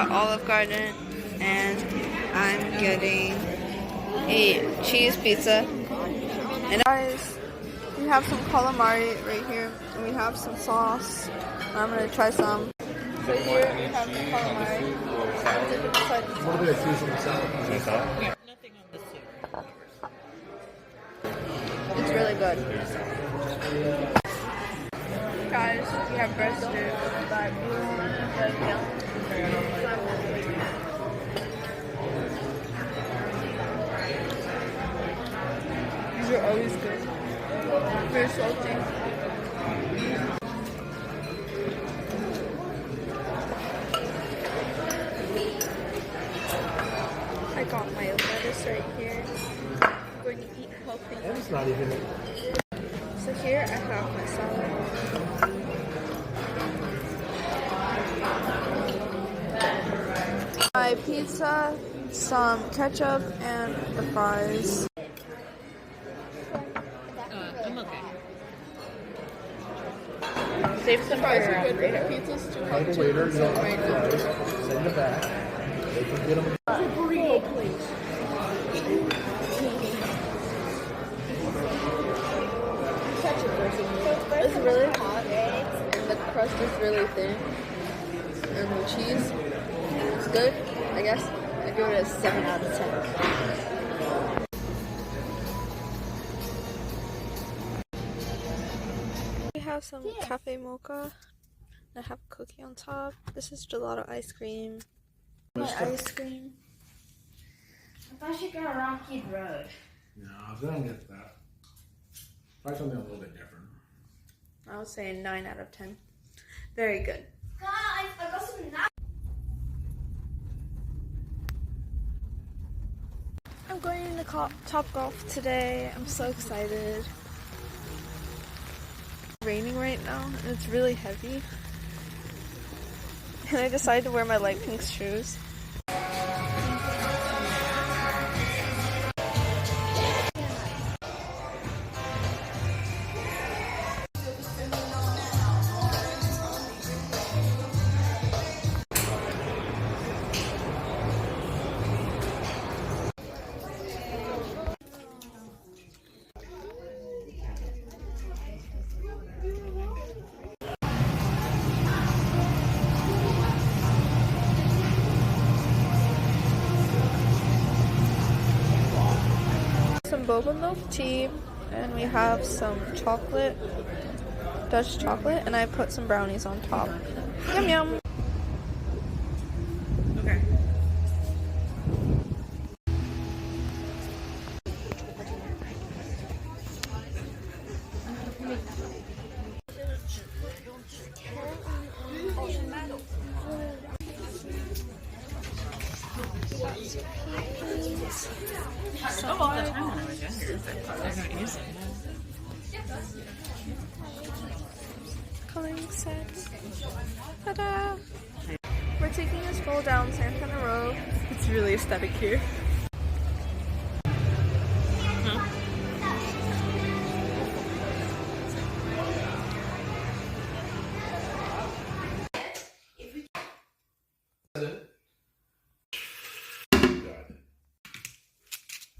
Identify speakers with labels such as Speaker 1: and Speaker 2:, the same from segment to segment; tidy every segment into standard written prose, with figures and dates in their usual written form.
Speaker 1: at Olive Garden, and I'm getting a cheese pizza. And guys, we have some calamari right here, and we have some sauce. I'm gonna try some. So here we have the calamari.
Speaker 2: What about cheese on the salad?
Speaker 3: Nothing on the soup.
Speaker 1: It's really good. Guys, we have bread stew, but we want to bread meal. These are always good. Very salty. I got my lettuce right here. I'm going to eat healthy.
Speaker 2: That's not even.
Speaker 1: So here I have my salad. My pizza, some ketchup, and the fries.
Speaker 3: I'm okay.
Speaker 1: Save some
Speaker 4: Fries
Speaker 1: for
Speaker 4: are good,
Speaker 1: later.
Speaker 4: but pizza's too
Speaker 2: Call
Speaker 4: hot
Speaker 2: the
Speaker 4: too.
Speaker 2: waiter, you
Speaker 4: So
Speaker 2: don't
Speaker 4: right
Speaker 2: have
Speaker 4: now.
Speaker 2: fries. Send it back. They can get them.
Speaker 4: Burrito, please.
Speaker 1: It's really hot, and the crust is really thin, and the cheese is good. I guess I give it a 7 out of 10. We have some cafe mocha. I have a cookie on top. This is gelato ice cream. My ice cream.
Speaker 5: I thought you got Rocky Road.
Speaker 2: No, I don't get that. Try something a little bit different.
Speaker 1: I would say a 9 out of 10. Very good.
Speaker 5: Guys, I got some nuts.
Speaker 1: I'm going to Top Golf today. I'm so excited. It's raining right now, and it's really heavy. And I decided to wear my light pink shoes. Some boba milk tea, and we have some chocolate, Dutch chocolate, and I put some brownies on top. Yum yum!
Speaker 3: Okay. I love the time when I was younger. I don't use it.
Speaker 1: Coloring sets. Ta-da! We're taking a stroll down Santana Row. It's really aesthetic here.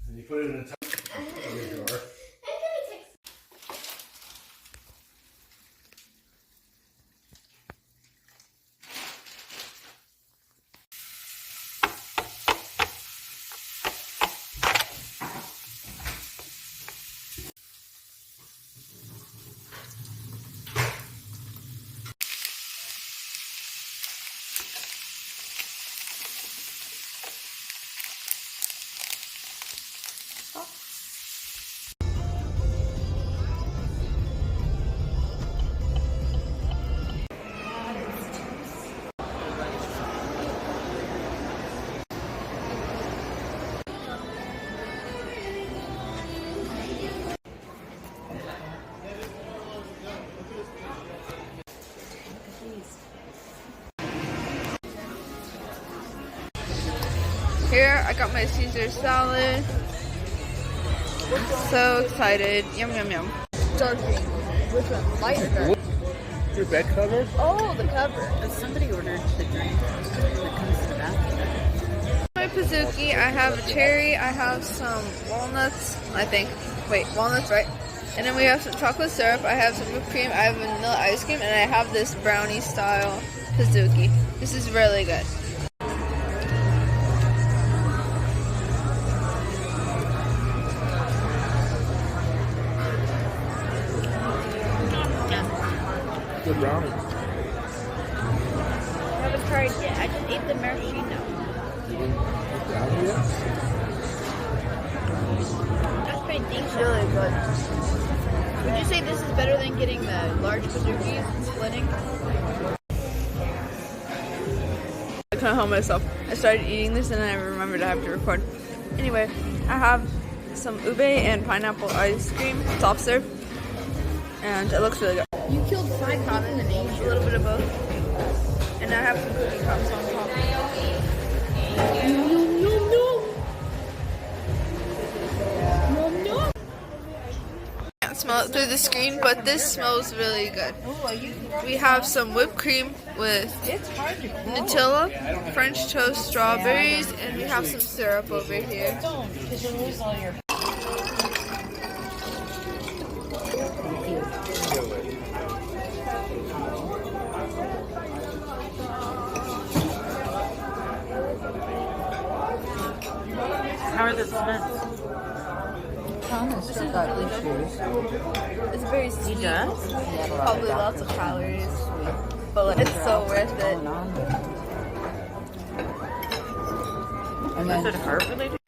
Speaker 2: And you put it in a jar.
Speaker 1: Here, I got my Caesar salad. So excited. Yum, yum, yum. Dark green. Which one? Light or dark?
Speaker 2: Your bed cover?
Speaker 1: Oh, the cover.
Speaker 3: If somebody ordered the drink that comes in the bathroom.
Speaker 1: My Pizookie, I have a cherry, I have some walnuts, I think. Wait, walnuts, right? And then we have some chocolate syrup, I have some whipped cream, I have vanilla ice cream, and I have this brownie style Pizookie. This is really good.
Speaker 2: The brownie.
Speaker 5: I haven't tried yet. I just ate the maraschino.
Speaker 2: You didn't eat brownie yet?
Speaker 5: That's pretty
Speaker 1: It's
Speaker 5: decent.
Speaker 1: really good.
Speaker 5: Would you say this is better than getting the large Pizookies and splitting?
Speaker 1: I couldn't help myself. I started eating this and then I remembered I have to record. Anyway, I have some ube and pineapple ice cream, soft serve, and it looks really good.
Speaker 5: You killed 5 common and
Speaker 1: A little bit of both. And I have some cookie crumbs on top. Can't smell it through the screen, but this smells really good. We have some whipped cream with Nutella, French toast, strawberries, and we have some syrup over here.
Speaker 3: How are the Smiths?
Speaker 4: Thomas still got issues.
Speaker 1: It's very sweet.
Speaker 3: He does?
Speaker 1: Probably lots of calories, but like, it's so worth it.
Speaker 4: And
Speaker 3: Is
Speaker 4: then
Speaker 3: it heart related?